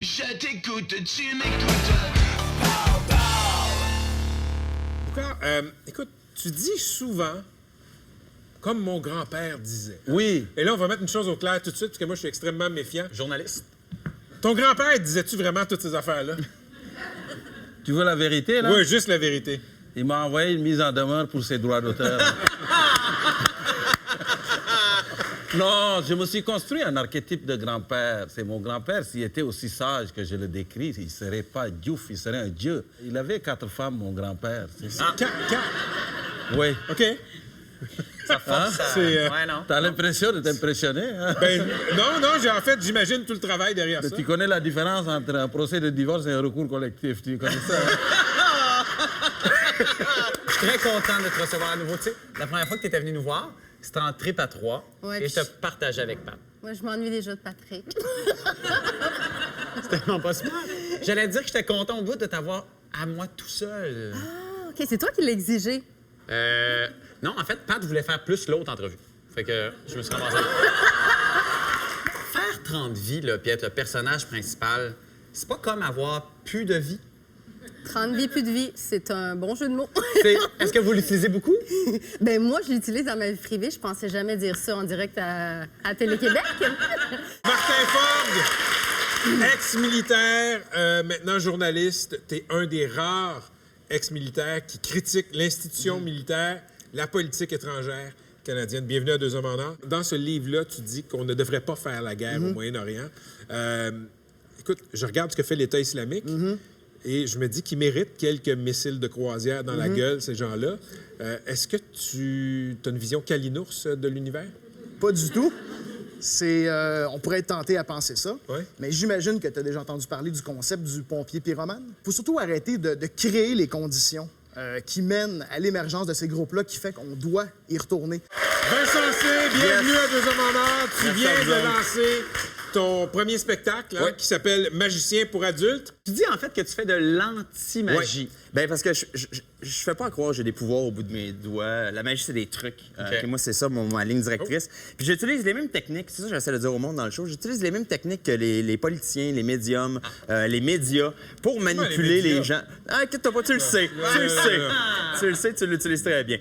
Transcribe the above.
Je t'écoute, tu m'écoutes. Pourquoi, écoute, tu dis souvent, comme mon grand-père disait. Oui. Et là, on va mettre une chose au clair tout de suite, parce que moi, je suis extrêmement méfiant. Journaliste. Ton grand-père, disais-tu vraiment toutes ces affaires-là? Tu veux la vérité, là? Oui, juste la vérité. Il m'a envoyé une mise en demeure pour ses droits d'auteur. Non, je me suis construit un archétype de grand-père. C'est mon grand-père, s'il était aussi sage que je le décris, il ne serait pas Diouf, il serait un dieu. Il avait 4 femmes, mon grand-père. C'est ça. Oui. OK. Ça force à... c'est, Ouais, non. T'as l'impression de t'impressionner, hein? Ben, non, en fait, j'imagine tout le travail derrière ça. Tu connais la différence entre un procès de divorce et un recours collectif. Tu connais ça? Hein? Je suis très content de te recevoir à nouveau. Tu sais, la première fois que tu étais venu nous voir, c'était en trip à 3 Ouais, et je te puis- partageais avec Pat. Moi, je m'ennuie déjà de Patrick. C'était vraiment pas smart. J'allais te dire que j'étais content au bout de t'avoir à moi tout seul. Ah, OK, c'est toi qui l'as exigé. Non, en fait, Pat voulait faire plus l'autre entrevue. Fait que je me suis ramassé. Faire 30 vies, là, puis être le personnage principal, c'est pas comme avoir plus de vie. 30 vies, plus de vie, c'est un bon jeu de mots. Est-ce que vous l'utilisez beaucoup? Ben moi, je l'utilise dans ma vie privée. Je pensais jamais dire ça en direct à Télé-Québec. Martin Fogg, ex-militaire, maintenant journaliste. T'es un des rares ex-militaires qui critique l'institution militaire, la politique étrangère canadienne. Bienvenue à Deux hommes en or. Dans ce livre-là, tu dis qu'on ne devrait pas faire la guerre au Moyen-Orient. Écoute, je regarde ce que fait l'État islamique et je me dis qu'ils méritent quelques missiles de croisière dans la gueule, ces gens-là. Est-ce que tu as une vision calinours de l'univers? Pas du tout. On pourrait être tenté à penser ça. Ouais. Mais j'imagine que tu as déjà entendu parler du concept du pompier pyromane. Il faut surtout arrêter de créer les conditions qui mènent à l'émergence de ces groupes-là qui fait qu'on doit y retourner. Vincent C., bienvenue à Deux hommes en or. Tu Merci viens à vous de autres. lancer ton premier spectacle hein, qui s'appelle Magicien pour adultes. Tu dis en fait que tu fais de l'anti-magie. Ben parce que je fais pas croire que j'ai des pouvoirs au bout de mes doigts. La magie, c'est des trucs. Puis moi, c'est ça, ma ligne directrice. Puis j'utilise les mêmes techniques, c'est ça que j'essaie de dire au monde dans le show, j'utilise les mêmes techniques que les politiciens, les médiums, les médias, pour manipuler médias? les gens. Ah, inquiète-toi pas, tu le sais. Tu le sais. Tu le sais, tu l'utilises très bien.